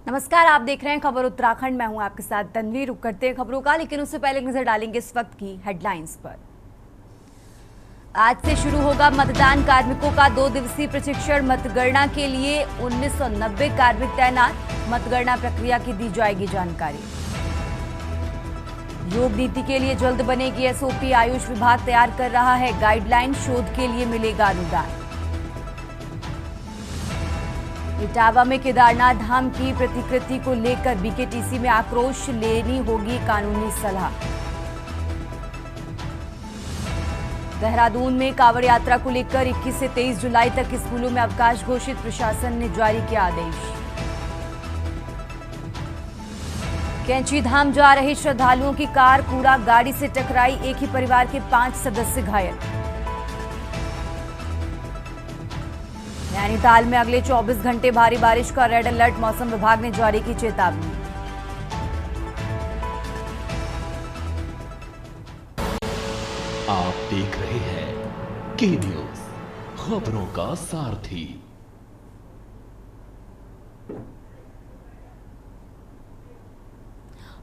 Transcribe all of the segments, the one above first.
नमस्कार, आप देख रहे हैं खबर उत्तराखंड। मैं हूं आपके साथ तन्वी। रुक करते हैं खबरों का, लेकिन उससे पहले नजर डालेंगे इस वक्त की हेडलाइंस पर। आज से शुरू होगा मतदान कार्मिकों का 2 दिवसीय प्रशिक्षण। मतगणना के लिए 1990 कार्मिक तैनात। मतगणना प्रक्रिया की दी जाएगी जानकारी। योग नीति के लिए जल्द बनेगी एसओपी। आयुष विभाग तैयार कर रहा है गाइडलाइन। शोध के लिए मिलेगा अनुदान। इटावा में केदारनाथ धाम की प्रतिकृति को लेकर बीकेटीसी में आक्रोश। लेनी होगी कानूनी सलाह। देहरादून में कांवड़ यात्रा को लेकर 21 से 23 जुलाई तक स्कूलों में अवकाश घोषित। प्रशासन ने जारी किया आदेश। कैंची धाम जा रहे श्रद्धालुओं की कार कूड़ा गाड़ी से टकराई। एक ही परिवार के 5 सदस्य घायल। नैनीताल में अगले 24 घंटे भारी बारिश का रेड अलर्ट। मौसम विभाग ने जारी की चेतावनी। आप देख रहे हैं के न्यूज, खबरों का सारथी।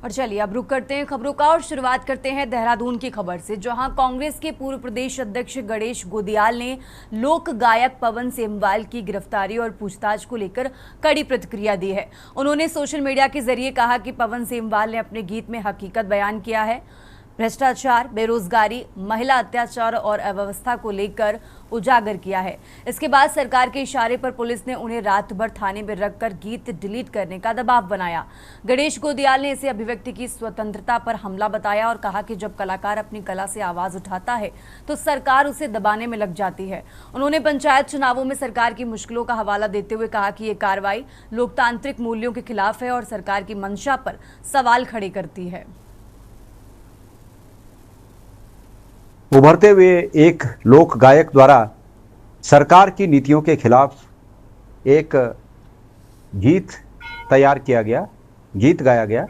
और चलिए अब रुक करते हैं खबरों का और शुरुआत करते हैं देहरादून की खबर से, जहां कांग्रेस के पूर्व प्रदेश अध्यक्ष गणेश गोदियाल ने लोक गायक पवन सेमवाल की गिरफ्तारी और पूछताछ को लेकर कड़ी प्रतिक्रिया दी है। उन्होंने सोशल मीडिया के जरिए कहा कि पवन सेमवाल ने अपने गीत में हकीकत बयान किया है। भ्रष्टाचार, बेरोजगारी, महिला अत्याचार और अव्यवस्था को लेकर उजागर किया है। इसके बाद सरकार के इशारे पर पुलिस ने उन्हें रात भर थाने में रखकर गीत डिलीट करने का दबाव बनाया। गणेश गोदियाल ने इसे अभिव्यक्ति की स्वतंत्रता पर हमला बताया और कहा कि जब कलाकार अपनी कला से आवाज उठाता है तो सरकार उसे दबाने में लग जाती है। उन्होंने पंचायत चुनावों में सरकार की मुश्किलों का हवाला देते हुए कहा कि ये कार्रवाई लोकतांत्रिक मूल्यों के खिलाफ है और सरकार की मंशा पर सवाल खड़े करती है। उभरते हुए एक लोक गायक द्वारा सरकार की नीतियों के खिलाफ एक गीत तैयार किया गया, गीत गाया गया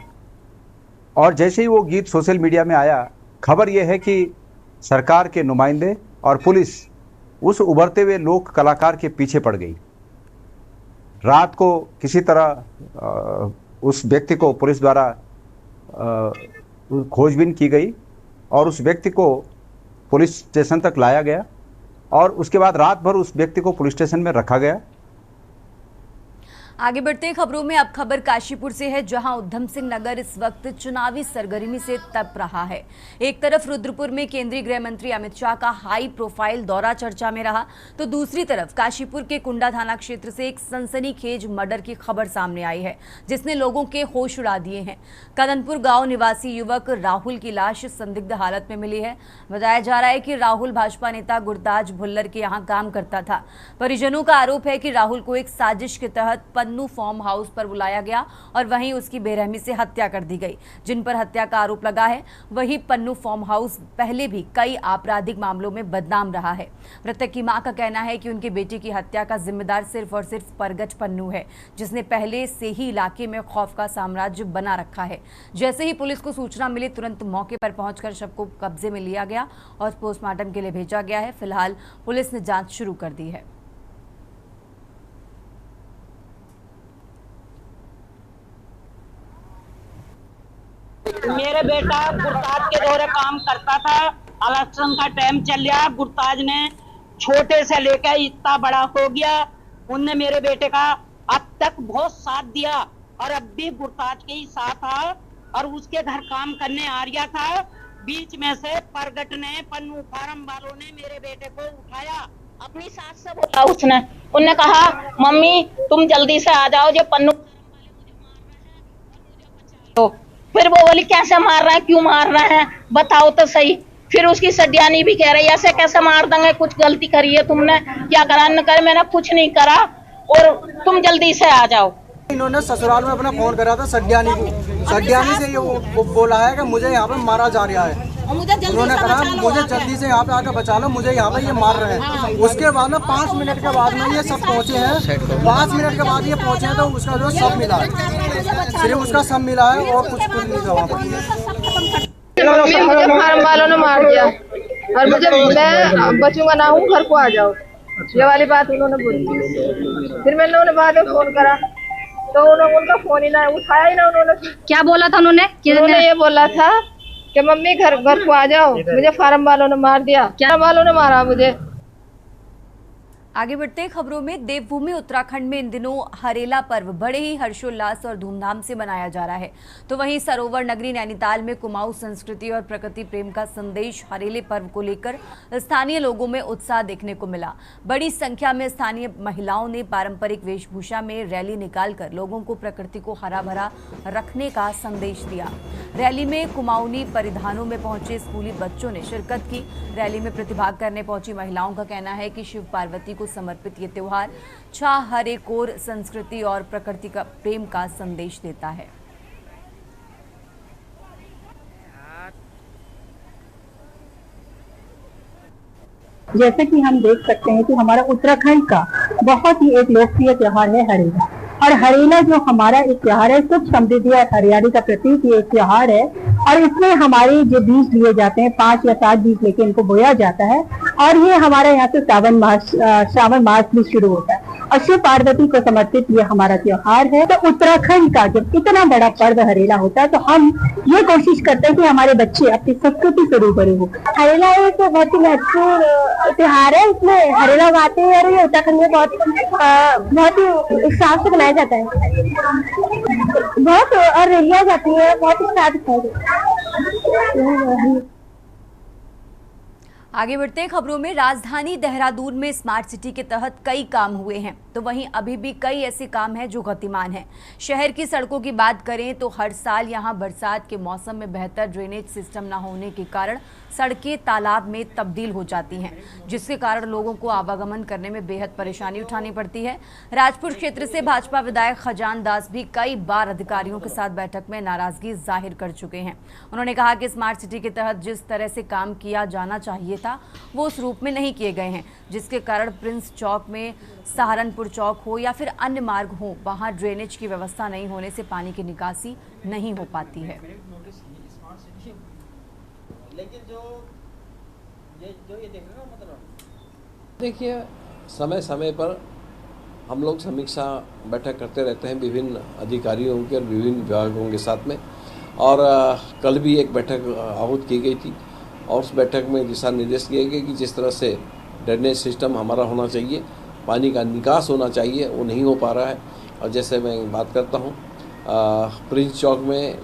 और जैसे ही वो गीत सोशल मीडिया में आया, खबर ये है कि सरकार के नुमाइंदे और पुलिस उस उभरते हुए लोक कलाकार के पीछे पड़ गई। रात को किसी तरह उस व्यक्ति को पुलिस द्वारा खोजबीन की गई और उस व्यक्ति को पुलिस स्टेशन तक लाया गया और उसके बाद रात भर उस व्यक्ति को पुलिस स्टेशन में रखा गया। आगे बढ़ते हैं खबरों में। अब खबर काशीपुर से है, जहां उधम सिंह नगर इस वक्त चुनावी सरगर्मी से तप रहा है। एक तरफ रुद्रपुर में केंद्रीय गृह मंत्री अमित शाह का हाई प्रोफाइल दौरा चर्चा में रहा, तो दूसरी तरफ काशीपुर के कुंडा थाना क्षेत्र से एक सनसनीखेज मर्डर की खबर सामने आई है, जिसने लोगों के होश उड़ा दिए हैं। कदनपुर गांव निवासी युवक राहुल की लाश संदिग्ध हालत में मिली है। बताया जा रहा है कि राहुल भाजपा नेता गुरताज भुल्लर के यहाँ काम करता था। परिजनों का आरोप है कि राहुल को एक साजिश के तहत पन्नू फार्म हाउस पर बुलाया गया और वहीं उसकी बेरहमी से हत्या कर दी गई। जिन पर हत्या का आरोप लगा है, वही पन्नू फार्म हाउस पहले भी कई आपराधिक मामलों में बदनाम रहा है। मृतक की मां का कहना है कि उनकी बेटी की हत्या का जिम्मेदार सिर्फ और सिर्फ परगट पन्नू है, जिसने पहले से ही इलाके में खौफ का साम्राज्य बना रखा है। जैसे ही पुलिस को सूचना मिली, तुरंत मौके पर पहुंचकर शव को कब्जे में लिया गया और पोस्टमार्टम के लिए भेजा गया है। फिलहाल पुलिस ने जांच शुरू कर दी है। मेरे बेटा गुरताज के दौरे काम करता था। इलेक्शन का टाइम चल रहा, गुरताज ने छोटे से लेकर इतना बड़ा हो गया, उनने मेरे बेटे का अब तक बहुत साथ दिया और अब भी गुरताज के ही साथ था और उसके घर काम करने आ रहा था। बीच में से परगट ने, पन्नू फार्म वालों ने मेरे बेटे को उठाया, अपनी सास से बोला उसने, उन्होंने कहा मम्मी तुम जल्दी से आ जाओ, जो पन्नू तो फिर वो बोली कैसे मार रहा है, क्यों मार रहा है, बताओ तो सही। फिर उसकी सड्यानी भी कह रही है ऐसे कैसे मार देंगे, कुछ गलती करी है तुमने, क्या करा न करे, मैंने कुछ नहीं करा और तुम जल्दी से आ जाओ। इन्होंने ससुराल में अपना फोन करा था सड्यानी को, सड्यानी से ये बोला है कि मुझे यहाँ पे मारा जा रहा है। उन्होंने कहा मुझे जल्दी से यहाँ पे आकर बचा लो, मुझे यहाँ पे ये मार रहे हैं। उसके बाद में 5 मिनट के बाद में ये सब पहुँचे हैं, 5 मिनट के बाद ये पहुँचे हैं तो उसका जो सब मिला है, सिर्फ उसका सब मिला है और कुछ नहीं था वहाँ पर। मुझे फार्म वालों ने मार दिया और मैं बचूंगा ना हूँ, घर को आ जाओ, ये वाली बात उन्होंने बोली। फिर मैंने उन्हें बाद में फोन करा तो उनका फोन ही ना उठाया ही ना उन्होंने। क्या बोला था उन्होंने? उन्होंने ये बोला था कि मम्मी घर को आ जाओ, मुझे फार्म वालों ने मार दिया। क्या वालों ने मारा मुझे? आगे बढ़ते हैं खबरों में। देवभूमि उत्तराखंड में इन दिनों हरेला पर्व बड़े ही हर्षोल्लास और धूमधाम से मनाया जा रहा है, तो वहीं सरोवर नगरी नैनीताल में कुमाऊं संस्कृति और प्रकृति प्रेम का संदेश हरेले पर्व को लेकर स्थानीय लोगों में उत्साह देखने को मिला। बड़ी संख्या में स्थानीय महिलाओं ने पारंपरिक वेशभूषा में रैली निकालकर लोगों को प्रकृति को हरा भरा रखने का संदेश दिया। रैली में कुमाऊनी परिधानों में पहुंचे स्कूली बच्चों ने शिरकत की। रैली में प्रतिभाग करने पहुंची महिलाओं का कहना है कि शिव पार्वती को समर्पित ये त्योहार छा हरे कोर संस्कृति और प्रकृति का प्रेम का संदेश देता है। जैसे कि हम देख सकते हैं कि हमारा उत्तराखंड का बहुत ही एक लोकप्रिय त्योहार है हरेला। और हरेला जो हमारा एक त्योहार है, सुख समृद्धि और हरियाली का प्रतीक ये एक त्योहार है। और इसमें हमारे जो बीज लिए जाते हैं 5 या 7 बीज लेके इनको बोया जाता है। और ये हमारा यहाँ से श्रावण मास भी शुरू होता है और शिव पार्वती को समर्पित ये हमारा त्योहार है। तो उत्तराखंड का जब इतना बड़ा पर्व हरेला होता है तो हम ये कोशिश करते हैं कि हमारे बच्चे अपनी संस्कृति से रूबरू हो। हरेला एक बहुत ही महत्वपूर्ण त्योहार है। इसमें हरेला गाते हैं और ये उत्तराखंड में बहुत ही उत्साह से मनाया जाता है। बहुत और रैलियां जाती है, बहुत उत्साह दिखाया। आगे बढ़ते हैं खबरों में। राजधानी देहरादून में स्मार्ट सिटी के तहत कई काम हुए हैं, तो वहीं अभी भी कई ऐसे काम हैं जो गतिमान हैं। शहर की सड़कों की बात करें तो हर साल यहां बरसात के मौसम में बेहतर ड्रेनेज सिस्टम न होने के कारण सड़कें तालाब में तब्दील हो जाती हैं, जिसके कारण लोगों को आवागमन करने में बेहद परेशानी उठानी पड़ती है। राजपुर क्षेत्र से भाजपा विधायक खजान दास भी कई बार अधिकारियों के साथ बैठक में नाराजगी जाहिर कर चुके हैं। उन्होंने कहा कि स्मार्ट सिटी के तहत जिस तरह से काम किया जाना चाहिए था वो उस रूप में नहीं किए गए हैं, जिसके कारण प्रिंस चौक में सहारनपुर चौक हो या फिर अन्य मार्ग हो, वहां ड्रेनेज की व्यवस्था नहीं होने से पानी की निकासी नहीं हो पाती है। लेकिन जो ये देख रहे हो, मतलब देखिए समय समय पर हम लोग समीक्षा बैठक करते रहते हैं विभिन्न अधिकारियों के और विभिन्न विभागों के साथ में। और कल भी एक बैठक आहूत की गई थी और उस बैठक में दिशा निर्देश किए गए कि जिस तरह से ड्रेनेज सिस्टम हमारा होना चाहिए, पानी का निकास होना चाहिए, वो नहीं हो पा रहा है। और जैसे मैं बात करता हूँ प्रिंस चौक में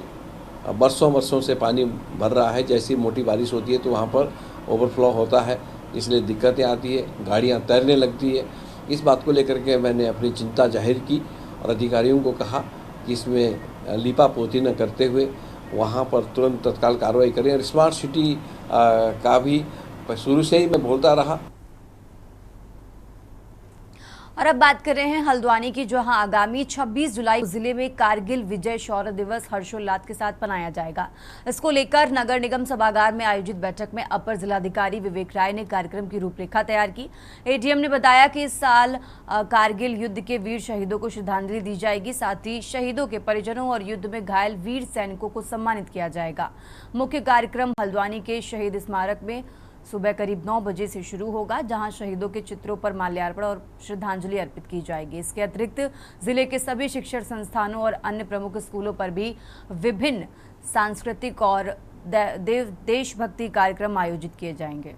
बरसों से पानी भर रहा है। जैसी मोटी बारिश होती है तो वहाँ पर ओवरफ्लो होता है, इसलिए दिक्कतें आती है, गाड़ियाँ तैरने लगती है। इस बात को लेकर के मैंने अपनी चिंता जाहिर की और अधिकारियों को कहा कि इसमें लीपा पोती न करते हुए वहाँ पर तुरंत तत्काल कार्रवाई करें। और स्मार्ट सिटी का भी शुरू से ही मैं बोलता रहा। और अब बात कर रहे हैं हल्द्वानी की, जहां आगामी 26 जुलाई जिले में कारगिल विजय शौर्य दिवस हर्षोल्लास के साथ मनाया जाएगा। इसको लेकर नगर निगम सभागार में आयोजित बैठक में अपर जिलाधिकारी विवेक राय ने कार्यक्रम की रूपरेखा तैयार की। एडीएम ने बताया कि इस साल कारगिल युद्ध के वीर शहीदों को श्रद्धांजलि दी जाएगी, साथ ही शहीदों के परिजनों और युद्ध में घायल वीर सैनिकों को सम्मानित किया जाएगा। मुख्य कार्यक्रम हल्द्वानी के शहीद स्मारक में सुबह करीब 9 बजे से शुरू होगा, जहां शहीदों के चित्रों पर माल्यार्पण और श्रद्धांजलि अर्पित की जाएगी। इसके अतिरिक्त जिले के सभी शिक्षण संस्थानों और अन्य प्रमुख स्कूलों पर भी विभिन्न सांस्कृतिक और देशभक्ति कार्यक्रम आयोजित किए जाएंगे।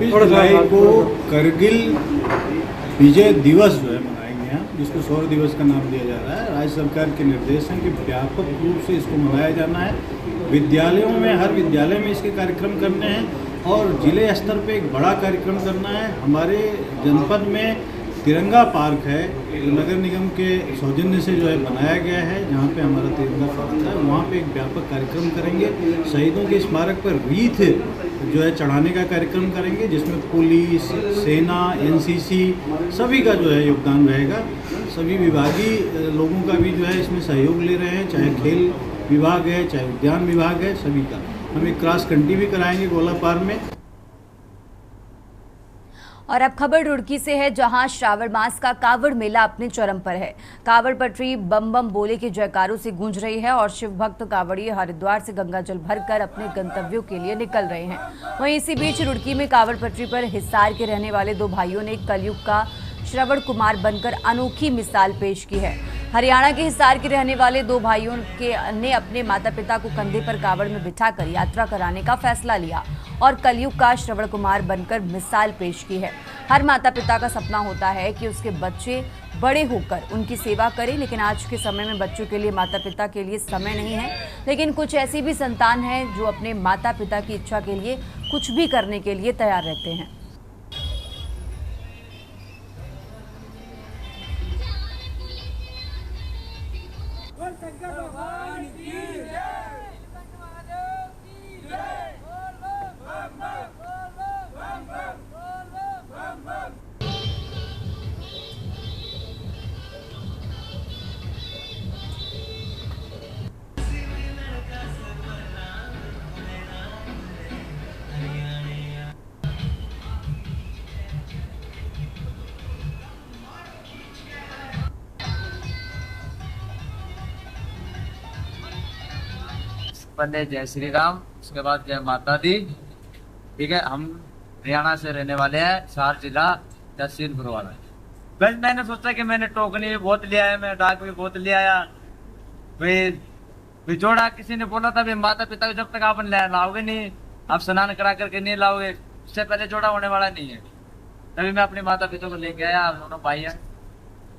जुलाई को करगिल विजय दिवस जो है मनाएंगे हम, जिसको शौर्य दिवस का नाम दिया जा रहा है। राज्य सरकार के निर्देश हैं कि व्यापक रूप से इसको मनाया जाना है। विद्यालयों में, हर विद्यालय में इसके कार्यक्रम करने हैं और जिले स्तर पे एक बड़ा कार्यक्रम करना है। हमारे जनपद में तिरंगा पार्क है, नगर निगम के सौजन्य से जो है बनाया गया है, जहाँ पे हमारा तिरंगा पार्क है। वहाँ पे एक व्यापक कार्यक्रम करेंगे। शहीदों के स्मारक पर रीथ जो है चढ़ाने का कार्यक्रम करेंगे, जिसमें पुलिस, सेना, एनसीसी सभी का जो है योगदान रहेगा। सभी विभागीय लोगों का भी जो है इसमें सहयोग ले रहे हैं, चाहे खेल विभाग है, चाहे उद्यान विभाग है, सभी का। हम एक क्रॉस कंट्री भी कराएंगे गोलापार में। और अब खबर रुड़की से है, जहां श्रावण मास का कावड़ मेला अपने चरम पर है। कावड़ पटरी बम बम बोले के जयकारों से गूंज रही है और शिव भक्त कावड़िए हरिद्वार से गंगाजल भरकर अपने गंतव्यों के लिए निकल रहे हैं। वहीं इसी बीच रुड़की में कावड़ पटरी पर हिसार के रहने वाले दो भाइयों ने कलयुग का श्रवण कुमार बनकर अनोखी मिसाल पेश की है। हरियाणा के हिसार के रहने वाले दो भाइयों ने अपने माता पिता को कंधे पर कावड़ में बिठाकर यात्रा कराने का फैसला लिया और कलयुग का श्रवण कुमार बनकर मिसाल पेश की है। हर माता पिता का सपना होता है कि उसके बच्चे बड़े होकर उनकी सेवा करें, लेकिन आज के समय में बच्चों के लिए माता पिता के लिए समय नहीं है। लेकिन कुछ ऐसी भी संतान हैं जो अपने माता पिता की इच्छा के लिए कुछ भी करने के लिए तैयार रहते हैं। पहले जय श्री राम, उसके बाद जय माता दी। ठीक है, हम हरियाणा से रहने वाले हैं, हिसार जिला तहसील गुरुवाला। बस मैंने सोचा कि मैंने टोकनी भी बहुत लिया है, मैं डाक भी बहुत ले आया। भाई जोड़ा किसी ने बोला था, भाई माता पिता को जब तक आप लाओगे नहीं, आप स्नान करा करके नहीं लाओगे, उससे पहले जोड़ा होने वाला नहीं है। तभी मैं अपने माता पिता को लेके आया, दोनों भाई हैं,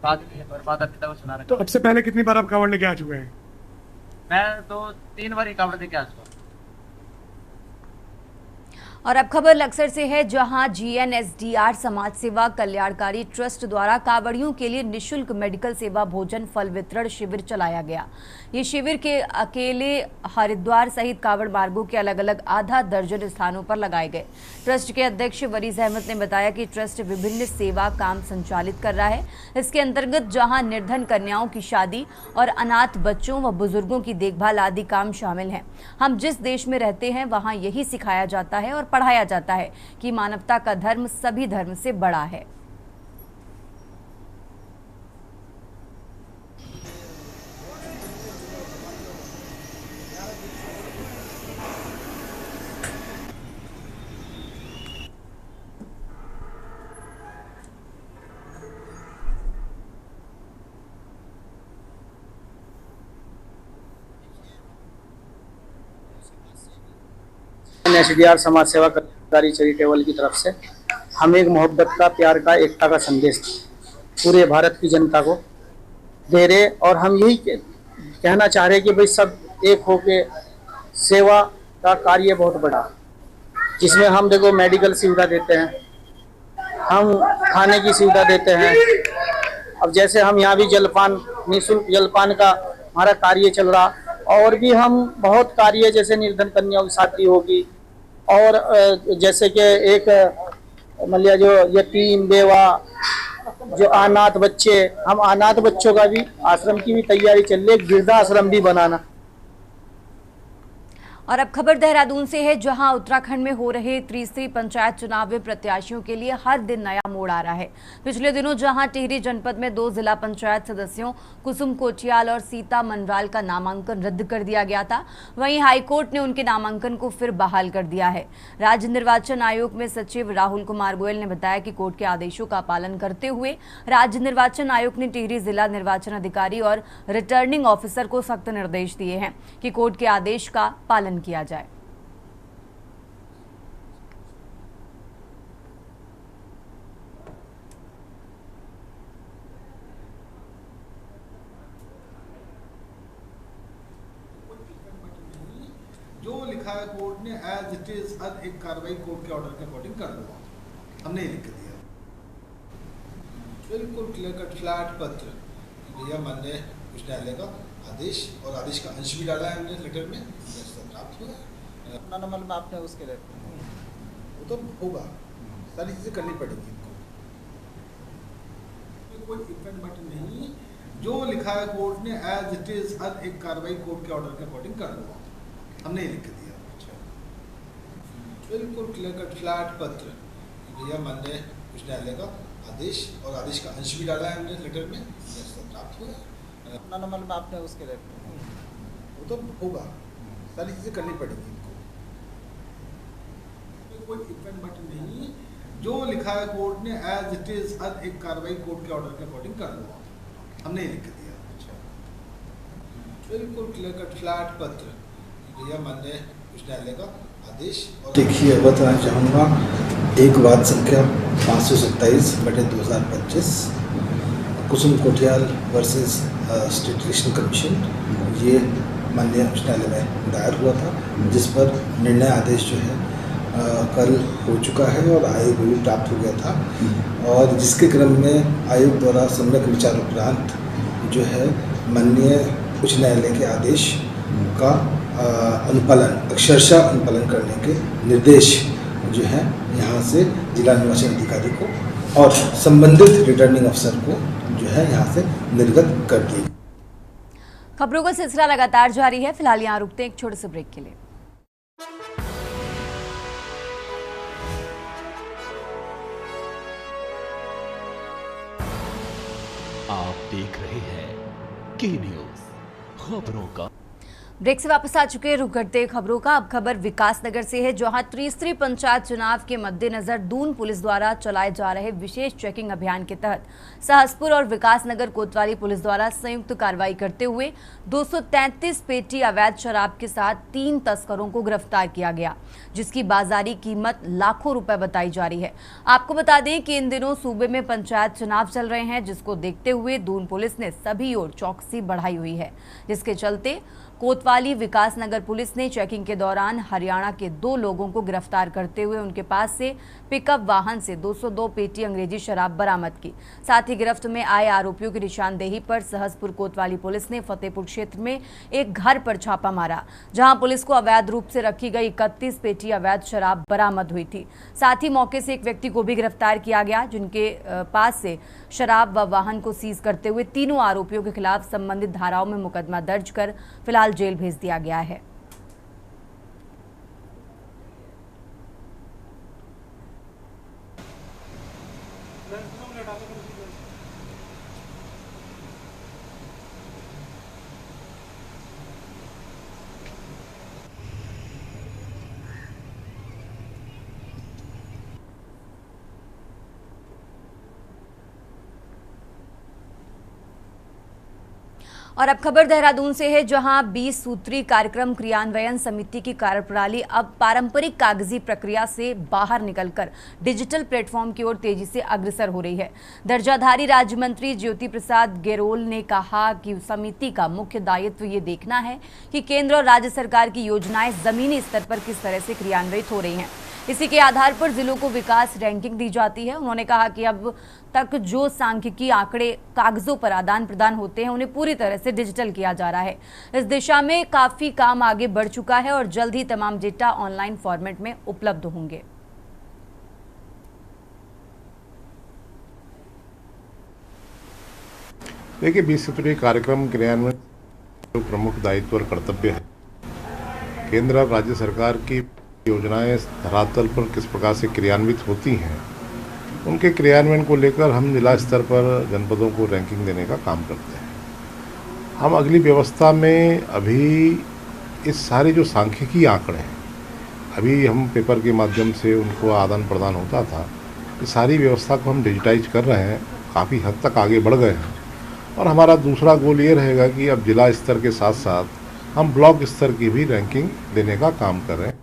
माता पिता को स्नान। तो अब से पहले कितनी बार आप कांवड़ लेके आ चुके हैं? मैं तो 3 बार ही कावड़ लेके आ चुका। और अब खबर लक्सर से है, जहां GNSDR समाज सेवा कल्याणकारी ट्रस्ट द्वारा कावड़ियों के लिए निशुल्क मेडिकल सेवा भोजन फल वितरण शिविर चलाया गया। ये शिविर के अकेले हरिद्वार सहित कावड़ मार्गों के अलग अलग आधा दर्जन स्थानों पर लगाए गए। ट्रस्ट के अध्यक्ष वरीज अहमद ने बताया कि ट्रस्ट विभिन्न सेवा काम संचालित कर रहा है। इसके अंतर्गत जहां निर्धन कन्याओं की शादी और अनाथ बच्चों व बुजुर्गों की देखभाल आदि काम शामिल हैं। हम जिस देश में रहते हैं वहां यही सिखाया जाता है और पढ़ाया जाता है कि मानवता का धर्म सभी धर्म से बड़ा है। GNSDR समाज सेवा कल्याणकारी चैरिटेबल की तरफ से हम एक मोहब्बत का, प्यार का, एकता का संदेश पूरे भारत की जनता को दे रहे, और हम यही कहना चाह रहे कि भाई सब एक होके सेवा का कार्य बहुत बड़ा, जिसमें हम देखो मेडिकल सुविधा देते हैं, हम खाने की सुविधा देते हैं। अब जैसे हम यहाँ भी जलपान, निःशुल्क जलपान का हमारा कार्य चल रहा, और भी हम बहुत कार्य जैसे निर्धन कन्याओं की शादी होगी, और जैसे कि एक मान लिया जो यतीम बेवा, जो अनाथ बच्चे, हम अनाथ बच्चों का भी आश्रम की भी तैयारी चल रही है, वृद्धाश्रम भी बनाना। और अब खबर देहरादून से है, जहां उत्तराखंड में हो रहे त्रिस्तरीय पंचायत चुनाव में प्रत्याशियों के लिए हर दिन नया मोड़ आ रहा है। पिछले दिनों जहां टिहरी जनपद में 2 जिला पंचायत सदस्यों कुसुम कोटियाल और सीता मनवाल का नामांकन रद्द कर दिया गया था, वहीं हाईकोर्ट ने उनके नामांकन को फिर बहाल कर दिया है। राज्य निर्वाचन आयोग में सचिव राहुल कुमार गोयल ने बताया कि कोर्ट के आदेशों का पालन करते हुए राज्य निर्वाचन आयोग ने टिहरी जिला निर्वाचन अधिकारी और रिटर्निंग ऑफिसर को सख्त निर्देश दिए हैं कि कोर्ट के आदेश का पालन किया जाए। जो लिखा है कोर्ट ने एज इट इज, हर एक कार्रवाई कोर्ट के ऑर्डर के अकॉर्डिंग कर दो, हमने लिख दिया बिल्कुल क्लियर कट फ्लैट पत्र भैया मान्य उच्च न्यायालय का आदेश, और आदेश का अंश भी डाला है हमने लेटर में, प्राप्त हुआ नॉर्मल में आपने उसके रहते वो तो होगा, सारी चीज़ें करनी पड़ेगी इनको, कोई इफेक्ट बट नहीं। जो लिखा है कोर्ट ने एज इट इज, हर एक कार्रवाई कोर्ट के ऑर्डर के अकॉर्डिंग कर दो, हमने लिख दिया बिल्कुल क्लियर कट फ्लैट पत्र भैया मान्य उच्च न्यायालय का आदेश और आदेश का अंश भी डाला है हमने लेटर में, प्राप्त हुआ है। अपना नंबर में आपने उसके वो तो होगा, सारी चीज़ें करनी पड़ेगी इनको। कोई इवेंट बट नहीं है, जो लिखा है कोर्ट ने एज इट इज हर एक कार्रवाई कोर्ट के ऑर्डर के अकॉर्डिंग कर लो, हमने ये लिख दिया। अच्छा, बिल्कुल क्लियर कट फ्लैट पत्र भैया मान्य उच्च न्यायालय का आदेश। और देखिए बताना चाहूँगा, एक वाद संख्या 527/2025 Kusum Kotiyal versus State Election Commission, ये माननीय उच्च न्यायालय में दायर हुआ था, जिस पर निर्णय आदेश जो है कल हो चुका है और आयोग भी प्राप्त हो गया था, और जिसके क्रम में आयोग द्वारा सम्यक विचार उपरांत जो है माननीय उच्च न्यायालय के आदेश का अनुपालन, अक्षरशः अनुपालन करने के निर्देश जो है यहाँ से जिला निर्वाचन अधिकारी को और संबंधित रिटर्निंग अफसर को जो है यहाँ से निर्गत कर दिए। खबरों का सिलसिला लगातार जारी है। फिलहाल यहाँ रुकते हैं एक छोटे से ब्रेक के लिए। आप देख रहे हैं के न्यूज़ खबरों का। ब्रेक से वापस आ चुके हैं, रुक करते खबरों का। अब खबर विकासनगर से है, जहां त्रिस्तरीय पंचायत चुनाव के मद्देनजर दून पुलिस द्वारा चलाए जा रहे विशेष चेकिंग अभियान के तहत सहसपुर और विकासनगर कोतवाली पुलिस द्वारा संयुक्त कार्रवाई करते हुए 233 पेटी अवैध शराब के साथ 3 तस्करों को गिरफ्तार किया गया, जिसकी बाजारी कीमत लाखों रुपए बताई जा रही है। आपको बता दें कि इन दिनों सूबे में पंचायत चुनाव चल रहे हैं, जिसको देखते हुए दून पुलिस ने सभी ओर चौकसी बढ़ाई हुई है, जिसके चलते कोतवाली विकासनगर पुलिस ने चेकिंग के दौरान हरियाणा के 2 लोगों को गिरफ्तार करते हुए उनके पास से पिकअप वाहन से 202 पेटी अंग्रेजी शराब बरामद की। साथ ही गिरफ्त में आए आरोपियों की निशानदेही पर सहसपुर कोतवाली पुलिस ने फतेहपुर क्षेत्र में एक घर पर छापा मारा, जहां पुलिस को अवैध रूप से रखी गई 31 पेटी अवैध शराब बरामद हुई थी। साथ ही मौके से एक व्यक्ति को भी गिरफ्तार किया गया, जिनके पास से शराब व वाहन को सीज करते हुए तीनों आरोपियों के खिलाफ संबंधित धाराओं में मुकदमा दर्ज कर फिलहाल जेल भेज दिया गया है। और अब खबर देहरादून से है, जहां 20 सूत्रीय कार्यक्रम क्रियान्वयन समिति की कार्यप्रणाली अब पारंपरिक कागजी प्रक्रिया से बाहर निकलकर डिजिटल प्लेटफॉर्म की ओर तेजी से अग्रसर हो रही है। दर्जाधारी राज्य मंत्री ज्योति प्रसाद गेरोल ने कहा कि समिति का मुख्य दायित्व ये देखना है कि केंद्र और राज्य सरकार की योजनाएं जमीनी स्तर पर किस तरह से क्रियान्वित हो रही हैं। इसी के आधार पर जिलों को विकास रैंकिंग दी जाती है। उन्होंने कहा कि अब तक जो सांख्यिकी आंकड़े कागजों पर आदान प्रदान होते हैं, उन्हें पूरी तरह से डिजिटल किया जा रहा है। इस दिशा में काफी काम आगे बढ़ चुका है और जल्द ही तमाम डेटा ऑनलाइन फॉर्मेट में उपलब्ध होंगे। देखिए, 20 सूत्रीय कार्यक्रम क्रियान्वयन जो प्रमुख दायित्व और कर्तव्य है, केंद्र और राज्य सरकार की योजनाएं धरातल पर किस प्रकार से क्रियान्वित होती हैं, उनके क्रियान्वयन को लेकर हम जिला स्तर पर जनपदों को रैंकिंग देने का काम करते हैं। हम अगली व्यवस्था में अभी इस सारे जो सांख्यिकी आंकड़े हैं, अभी हम पेपर के माध्यम से उनको आदान प्रदान होता था, इस सारी व्यवस्था को हम डिजिटाइज कर रहे हैं, काफ़ी हद तक आगे बढ़ गए हैं। और हमारा दूसरा गोल ये रहेगा कि अब जिला स्तर के साथ साथ हम ब्लॉक स्तर की भी रैंकिंग देने का काम कर रहे हैं।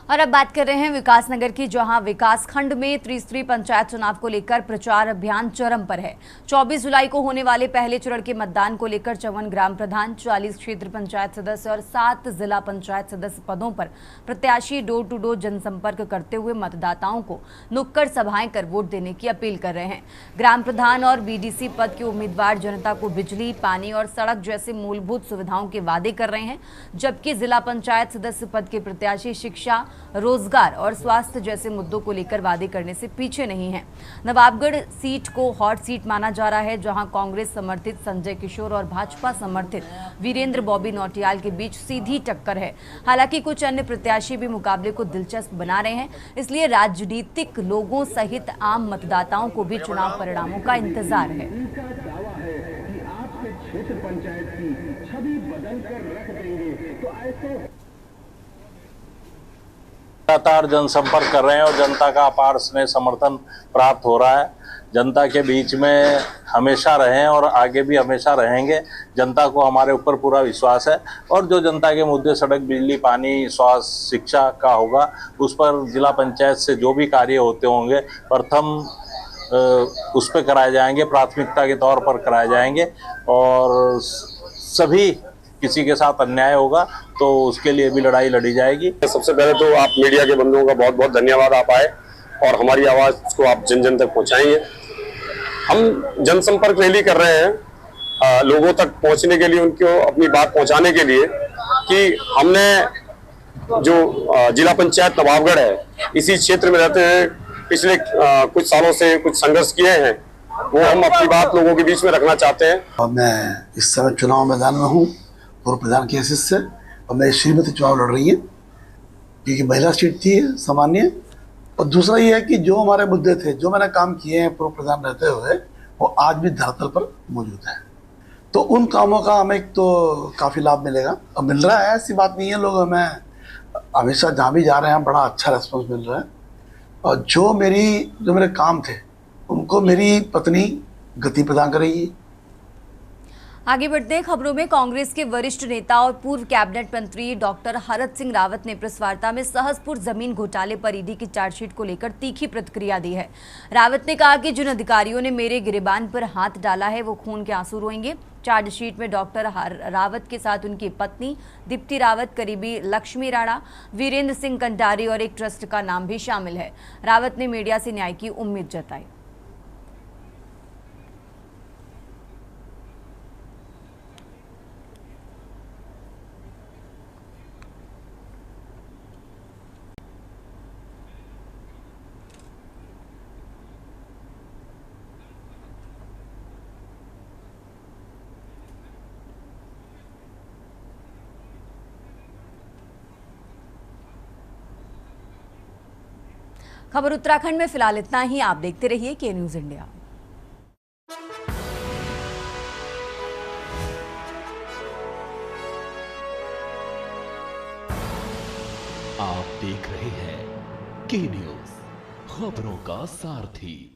और अब बात कर रहे हैं विकासनगर की, जहां विकास खंड में त्रिस्तरीय पंचायत चुनाव को लेकर प्रचार अभियान चरम पर है। 24 जुलाई को होने वाले पहले चरण के मतदान को लेकर 54 ग्राम प्रधान, 40 क्षेत्र पंचायत सदस्य और 7 जिला पंचायत सदस्य पदों पर प्रत्याशी डोर टू डोर जनसंपर्क करते हुए मतदाताओं को नुक्कड़ सभाएं कर वोट देने की अपील कर रहे हैं। ग्राम प्रधान और बीडीसी पद के उम्मीदवार जनता को बिजली, पानी और सड़क जैसे मूलभूत सुविधाओं के वादे कर रहे हैं, जबकि जिला पंचायत सदस्य पद के प्रत्याशी शिक्षा, रोजगार और स्वास्थ्य जैसे मुद्दों को लेकर वादे करने से पीछे नहीं है। नवाबगढ़ सीट को हॉट सीट माना जा रहा है, जहां कांग्रेस समर्थित संजय किशोर और भाजपा समर्थित वीरेंद्र बॉबी नौटियाल के बीच सीधी टक्कर है। हालांकि कुछ अन्य प्रत्याशी भी मुकाबले को दिलचस्प बना रहे हैं, इसलिए राजनीतिक लोगों सहित आम मतदाताओं को भी चुनाव परिणामों का इंतजार है। लगातार जनसंपर्क कर रहे हैं और जनता का अपार स्नेह समर्थन प्राप्त हो रहा है। जनता के बीच में हमेशा रहे हैं और आगे भी हमेशा रहेंगे। जनता को हमारे ऊपर पूरा विश्वास है और जो जनता के मुद्दे सड़क, बिजली, पानी, स्वास्थ्य, शिक्षा का होगा, उस पर जिला पंचायत से जो भी कार्य होते होंगे प्रथम उस पर कराए जाएंगे, प्राथमिकता के तौर पर कराए जाएंगे। और सभी किसी के साथ अन्याय होगा तो उसके लिए भी लड़ाई लड़ी जाएगी। सबसे पहले तो आप मीडिया के बंधुओं का बहुत बहुत धन्यवाद, आप आए और हमारी आवाज़ को आप जन जन तक पहुंचाएंगे। हम जनसंपर्क रैली कर रहे हैं लोगों तक पहुंचने के लिए, उनको अपनी बात पहुंचाने के लिए कि हमने जो जिला पंचायत नवाबगढ़ है, इसी क्षेत्र में रहते हैं, पिछले कुछ सालों से कुछ संघर्ष किए हैं, वो हम अपनी बात लोगों के बीच में रखना चाहते हैं। और मैं इस समय चुनाव मैदान में हूँ पूर्व प्रधान की हैसियत से, और मेरी श्रीमती चुनाव लड़ रही है क्योंकि महिला सीट थी सामान्य। और दूसरा ये है कि जो हमारे मुद्दे थे, जो मैंने काम किए हैं पूर्व प्रधान रहते हुए, वो आज भी धरातल पर मौजूद है। तो उन कामों का हमें तो काफ़ी लाभ मिलेगा और मिल रहा है, ऐसी बात नहीं है। लोग हमें हमेशा जहाँ भी जा रहे हैं बड़ा अच्छा रिस्पॉन्स मिल रहा है। और जो मेरे काम थे उनको मेरी पत्नी गति प्रदान कर रही है। आगे बढ़ते हैं खबरों में। कांग्रेस के वरिष्ठ नेता और पूर्व कैबिनेट मंत्री डॉक्टर हरक सिंह रावत ने प्रेस वार्ता में सहसपुर जमीन घोटाले पर ईडी की चार्जशीट को लेकर तीखी प्रतिक्रिया दी है। रावत ने कहा कि जिन अधिकारियों ने मेरे गिरेबान पर हाथ डाला है वो खून के आंसू रोएंगे। चार्जशीट में डॉक्टर रावत के साथ उनकी पत्नी दीप्ति रावत, करीबी लक्ष्मी राणा, वीरेंद्र सिंह कंटारी और एक ट्रस्ट का नाम भी शामिल है। रावत ने मीडिया से न्याय की उम्मीद जताई। खबर उत्तराखंड में फिलहाल इतना ही। आप देखते रहिए के न्यूज़ इंडिया। आप देख रहे हैं के न्यूज़, खबरों का सारथी।